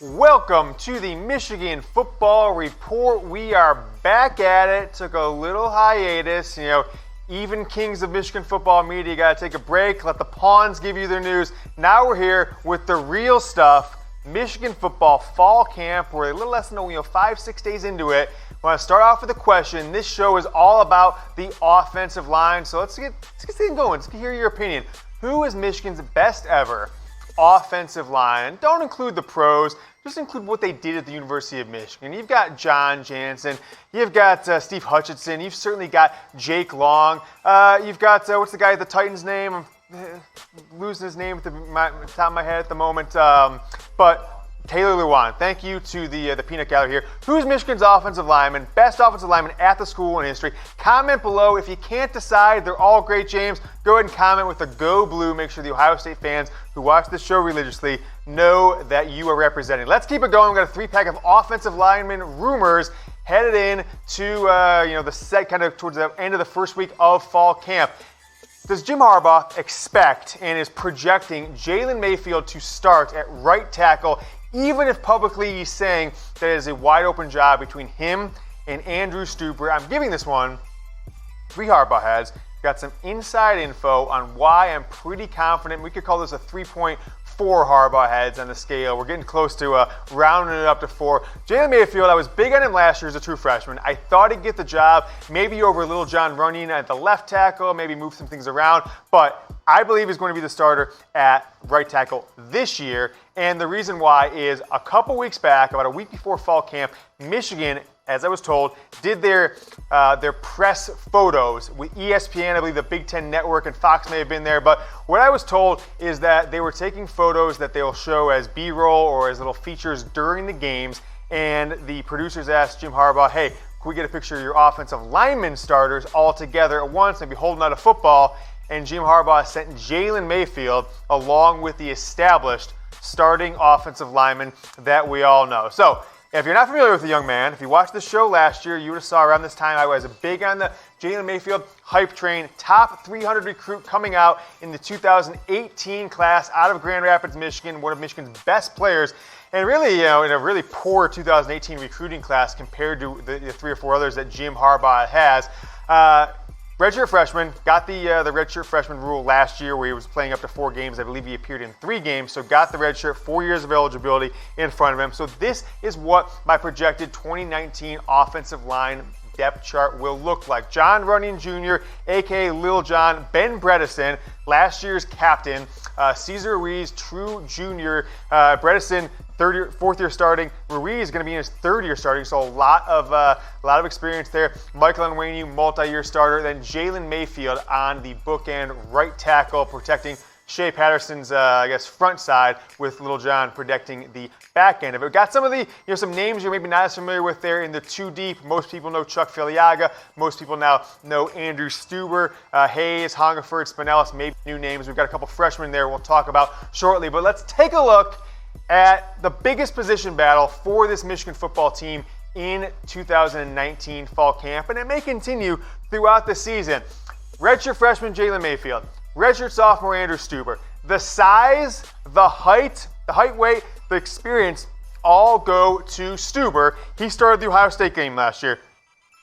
Welcome to the Michigan Football Report. We are back at it. Took a little hiatus. Even kings of Michigan football media got to take a break. Let the pawns give you their news. Now we're here with the real stuff. Michigan football fall camp. We're a little less than 5-6 days into it. I want to start off with a question. This show is all about the offensive line. So let's get things going. Let's hear your opinion. Who is Michigan's best ever offensive line? Don't include the pros. Just include what they did at the University of Michigan. You've got John Jansen. You've got Steve Hutchinson. You've certainly got Jake Long. You've got, what's the guy at the Titans' name? I'm losing his name at the top of my head at the moment. But Taylor Lewan. Thank you to the peanut gallery here. Who's Michigan's offensive lineman, best offensive lineman at the school in history? Comment below. If you can't decide, they're all great, James. Go ahead and comment with the Go Blue. Make sure the Ohio State fans who watch this show religiously know that you are representing. Let's keep it going. We've got a 3-pack of offensive lineman rumors headed in to the set kind of towards the end of the first week of fall camp. Does Jim Harbaugh expect and is projecting Jalen Mayfield to start at right tackle, even if publicly he's saying that it is a wide open job between him and Andrew Stueber? I'm giving this one 3 Harbaugh heads. Got some inside info on why I'm pretty confident. We could call this a 3.4 Harbaugh heads on the scale. We're getting close to rounding it up to 4. Jalen Mayfield, I was big on him last year as a true freshman. I thought he'd get the job, maybe over Little John Runyon at the left tackle, maybe move some things around. But I believe he's going to be the starter at right tackle this year. And the reason why is a couple weeks back, about a week before fall camp, Michigan, as I was told, did their press photos with ESPN, I believe the Big Ten Network, and Fox may have been there. But what I was told is that they were taking photos that they'll show as B-roll or as little features during the games. And the producers asked Jim Harbaugh, hey, can we get a picture of your offensive lineman starters all together at once, maybe holding out a football? And Jim Harbaugh sent Jalen Mayfield along with the established starting offensive lineman that we all know. So, if you're not familiar with the young man, if you watched the show last year, you would have saw around this time I was big on the Jalen Mayfield hype train. Top 300 recruit coming out in the 2018 class out of Grand Rapids, Michigan, one of Michigan's best players. And really, in a really poor 2018 recruiting class compared to the 3 or 4 others that Jim Harbaugh has. Redshirt freshman, got the redshirt freshman rule last year where he was playing up to 4 games. I believe he appeared in 3 games, so got the redshirt, 4 years of eligibility in front of him. So this is what my projected 2019 offensive line depth chart will look like. John Runyon Jr., a.k.a. Lil John, Ben Bredeson, last year's captain, Cesar Ruiz, true junior, Bredeson, 4th year starting. Ruiz is going to be in his 3rd year starting, so a lot of experience there. Michael Onwenu, multi-year starter. Then Jalen Mayfield on the bookend right tackle, protecting Shea Patterson's, front side, with Little John protecting the back end of it. Got some of the, some names you're maybe not as familiar with there in the 2 deep. Most people know Chuck Filiaga. Most people now know Andrew Stueber, Hayes, Hongaford, Spinellis, maybe new names. We've got a couple freshmen there we'll talk about shortly. But let's take a look at the biggest position battle for this Michigan football team in 2019 fall camp, and it may continue throughout the season. Redshirt freshman Jalen Mayfield, redshirt sophomore Andrew Stueber. The size, the height, weight, the experience all go to Stueber. He started the Ohio State game last year.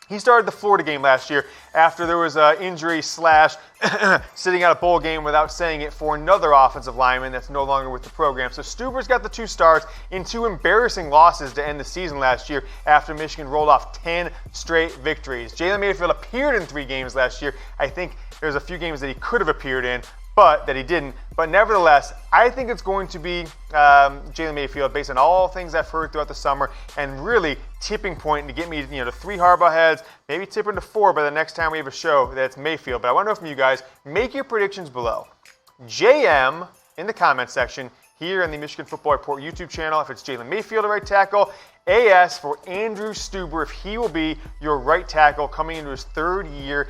He started the Florida game last year after there was an injury / sitting out a bowl game without saying it for another offensive lineman that's no longer with the program. So Stueber's got the 2 starts in 2 embarrassing losses to end the season last year after Michigan rolled off 10 straight victories. Jalen Mayfield appeared in 3 games last year. I think there's a few games that he could have appeared in, but that he didn't. But nevertheless, I think it's going to be Jalen Mayfield based on all things I've heard throughout the summer, and really tipping point to get me to 3 Harbaugh heads, maybe tipping to 4 by the next time we have a show that's Mayfield. But I want to know from you guys, make your predictions below. JM in the comment section here on the Michigan Football Report YouTube channel if it's Jalen Mayfield at right tackle. AS for Andrew Stueber if he will be your right tackle coming into his 3rd year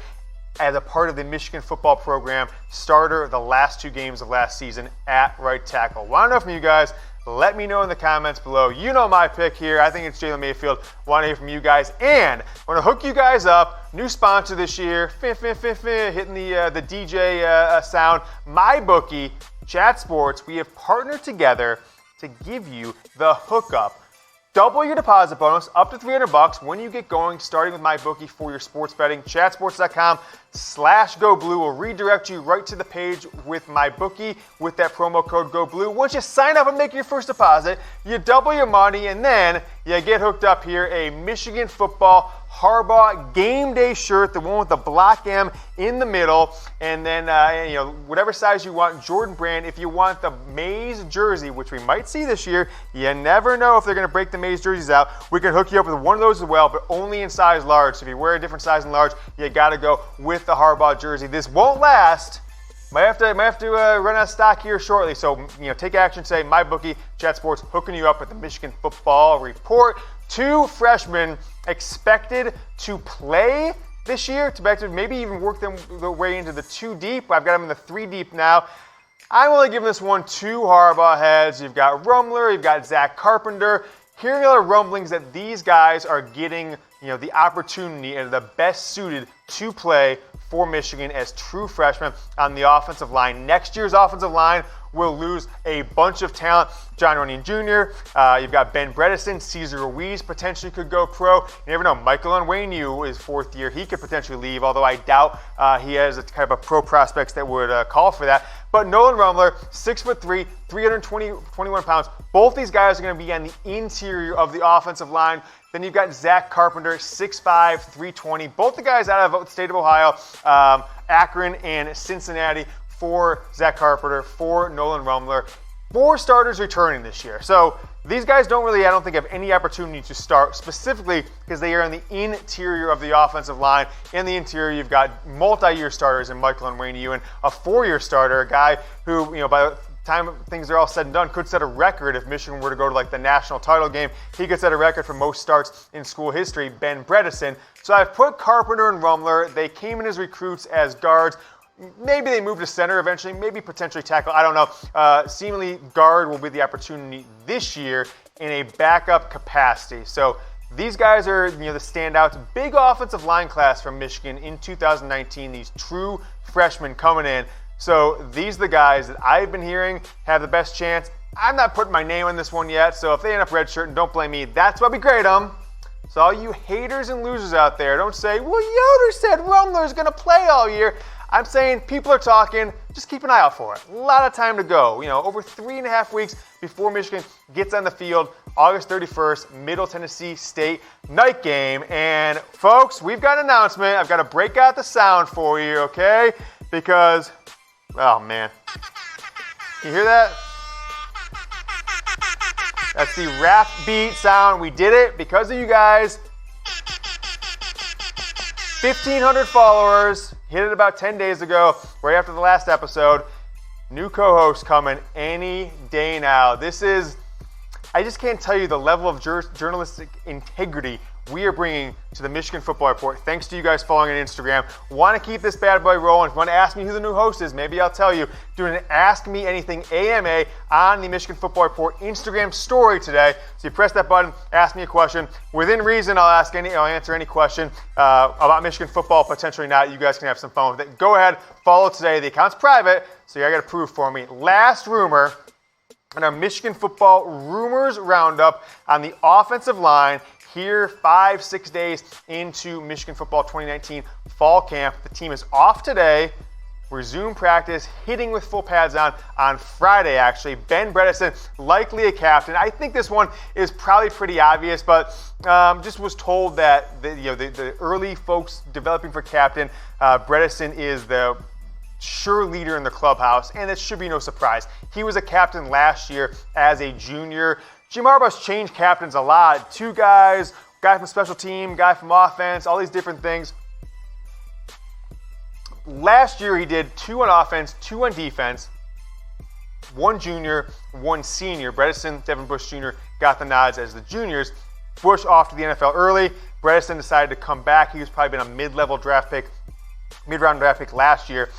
as a part of the Michigan football program, starter the last 2 games of last season at right tackle. Want to know from you guys. Let me know in the comments below. You know my pick here. I think it's Jalen Mayfield. Want to hear from you guys. And I want to hook you guys up. New sponsor this year. Hitting the DJ sound. MyBookie, Chat Sports. We have partnered together to give you the hookup. Double your deposit bonus up to $300 when you get going, starting with MyBookie for your sports betting. Chatsports.com/GoBlue will redirect you right to the page with MyBookie with that promo code GoBlue. Once you sign up and make your first deposit, you double your money, and then you get hooked up here a Michigan football Harbaugh game day shirt, the one with the block M in the middle, and then whatever size you want, Jordan brand. If you want the Maze jersey, which we might see this year, you never know if they're going to break the Maze jerseys out. We can hook you up with one of those as well, but only in size large. So if you wear a different size in large, you got to go with the Harbaugh jersey. This won't last. Might have to run out of stock here shortly. So take action. Say MyBookie, Chat Sports, hooking you up with the Michigan football report. 2 freshmen expected to play this year, to maybe even work their way into the 2 deep. I've got them in the 3 deep now. I'm only giving this one 2 Harbaugh heads. You've got Rumler, you've got Zach Carpenter. Hearing other rumblings that these guys are getting the opportunity and the best suited to play for Michigan as true freshmen on the offensive line. Next year's offensive line will lose a bunch of talent. John Runyon Jr., you've got Ben Bredeson, Cesar Ruiz potentially could go pro. You never know. Michael Onwenu is 4th year. He could potentially leave, although I doubt he has a kind of a pro prospects that would call for that. But Nolan Rumler, 6'3", 321 pounds. Both these guys are going to be on the interior of the offensive line. Then you've got Zach Carpenter, 6'5", 320. Both the guys out of the state of Ohio, Akron and Cincinnati. For Zach Carpenter, for Nolan Rumler. 4 starters returning this year. So these guys don't really, I don't think, have any opportunity to start, specifically because they are in the interior of the offensive line. In the interior, you've got multi-year starters in Michael Onwenu and a 4-year starter, a guy who, by the time things are all said and done, could set a record if Michigan were to go to the national title game. He could set a record for most starts in school history, Ben Bredeson. So I've put Carpenter and Rumler. They came in as recruits as guards. Maybe they move to center eventually, maybe potentially tackle. I don't know. Seemingly guard will be the opportunity this year in a backup capacity. So these guys are the standouts. Big offensive line class from Michigan in 2019. These true freshmen coming in. So these are the guys that I've been hearing have the best chance. I'm not putting my name on this one yet, so if they end up redshirting, don't blame me. That's why we grade them. So all you haters and losers out there, don't say, well, Yoder said Rumler's going to play all year. I'm saying people are talking. Just keep an eye out for it. A lot of time to go. Over 3.5 weeks before Michigan gets on the field. August 31st, Middle Tennessee State night game. And folks, we've got an announcement. I've got to break out the sound for you, okay? Because, oh man. Can you hear that? That's the rap beat sound. We did it because of you guys. 1,500 followers. Hit it about 10 days ago, right after the last episode. New co-host coming any day now. I just can't tell you the level of journalistic integrity we are bringing to the Michigan Football Report. Thanks to you guys following on Instagram. Want to keep this bad boy rolling. If you want to ask me who the new host is, maybe I'll tell you. Doing an Ask Me Anything AMA on the Michigan Football Report Instagram story today. So you press that button, ask me a question. Within reason, I'll answer any question about Michigan football, potentially not. You guys can have some fun with it. Go ahead, follow today. The account's private, so you got to prove for me. Last rumor in our Michigan football rumors roundup on the offensive line. Here, 5-6 days into Michigan football 2019 fall camp. The team is off today. Resume practice, hitting with full pads on Friday, actually. Ben Bredeson, likely a captain. I think this one is probably pretty obvious, but just was told that the early folks developing for captain, Bredeson is the sure leader in the clubhouse, and it should be no surprise. He was a captain last year as a junior. Jim Harbaugh's changed captains a lot. 2 guys, guy from special team, guy from offense, all these different things. Last year he did 2 on offense, 2 on defense. 1 junior, 1 senior. Bredeson, Devin Bush Jr. got the nods as the juniors. Bush off to the NFL early. Bredeson decided to come back. He was probably been a mid-round draft pick last year.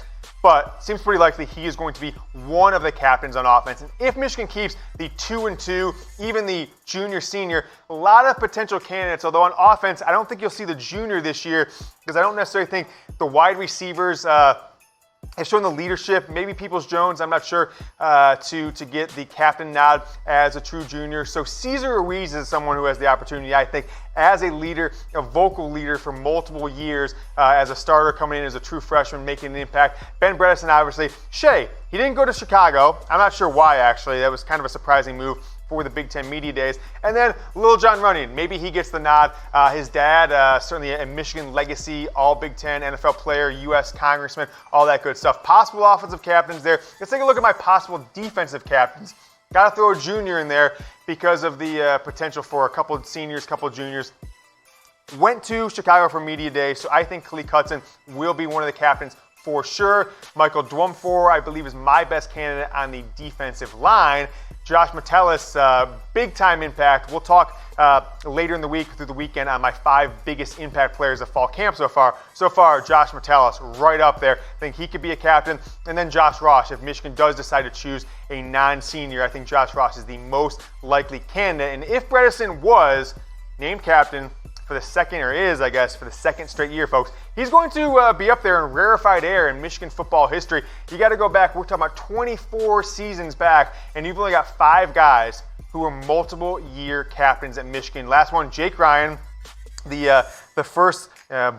But seems pretty likely he is going to be one of the captains on offense. And if Michigan keeps the 2-2, even the junior, senior, a lot of potential candidates. Although on offense, I don't think you'll see the junior this year because I don't necessarily think the wide receivers has shown the leadership, maybe Peoples-Jones, I'm not sure, to get the captain nod as a true junior. So Cesar Ruiz is someone who has the opportunity, I think, as a leader, a vocal leader for multiple years, as a starter coming in as a true freshman, making an impact. Ben Bredeson, obviously. Shea, he didn't go to Chicago. I'm not sure why, actually. That was kind of a surprising move for the Big Ten Media Days. And then Lil John Runyon, maybe he gets the nod. His dad, certainly a Michigan legacy, all Big Ten, NFL player, U.S. congressman, all that good stuff. Possible offensive captains there. Let's take a look at my possible defensive captains. Got to throw a junior in there because of the potential for a couple of seniors, couple of juniors. Went to Chicago for Media Day, so I think Khaleke Hudson will be one of the captains for sure. Michael Dwumfor, I believe, is my best candidate on the defensive line. Josh Metellus, big-time impact. We'll talk later in the week, through the weekend, on my 5 biggest impact players of fall camp so far. So far, Josh Metellus right up there. I think he could be a captain. And then Josh Ross, if Michigan does decide to choose a non-senior, I think Josh Ross is the most likely candidate. And if Bredeson was named captain for the second, or is, I guess, for the second straight year, folks, he's going to be up there in rarefied air in Michigan football history. You got to go back. We're talking about 24 seasons back, and you've only got 5 guys who were multiple-year captains at Michigan. Last one, Jake Ryan, the first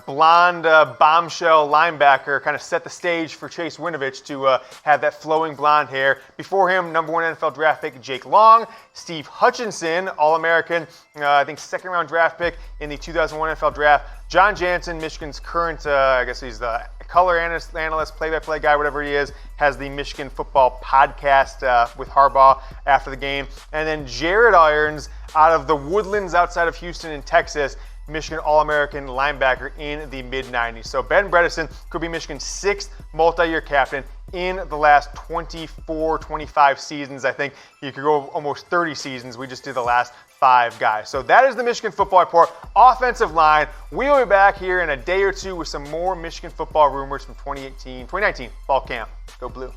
blonde bombshell linebacker, kind of set the stage for Chase Winovich to have that flowing blonde hair. Before him, number 1 NFL draft pick, Jake Long. Steve Hutchinson, All-American, I think second-round draft pick in the 2001 NFL draft. John Jansen, Michigan's current, I guess he's the color analyst, play-by-play guy, whatever he is, has the Michigan football podcast with Harbaugh after the game. And then Jared Irons out of the woodlands outside of Houston in Texas, Michigan All-American linebacker in the mid-90s. So Ben Bredeson could be Michigan's 6th multi-year captain in the last 24, 25 seasons. I think you could go almost 30 seasons. We just did the last 5 guys. So that is the Michigan Football Report. Offensive line. We'll be back here in a day or two with some more Michigan football rumors from 2019 fall camp. Go Blue.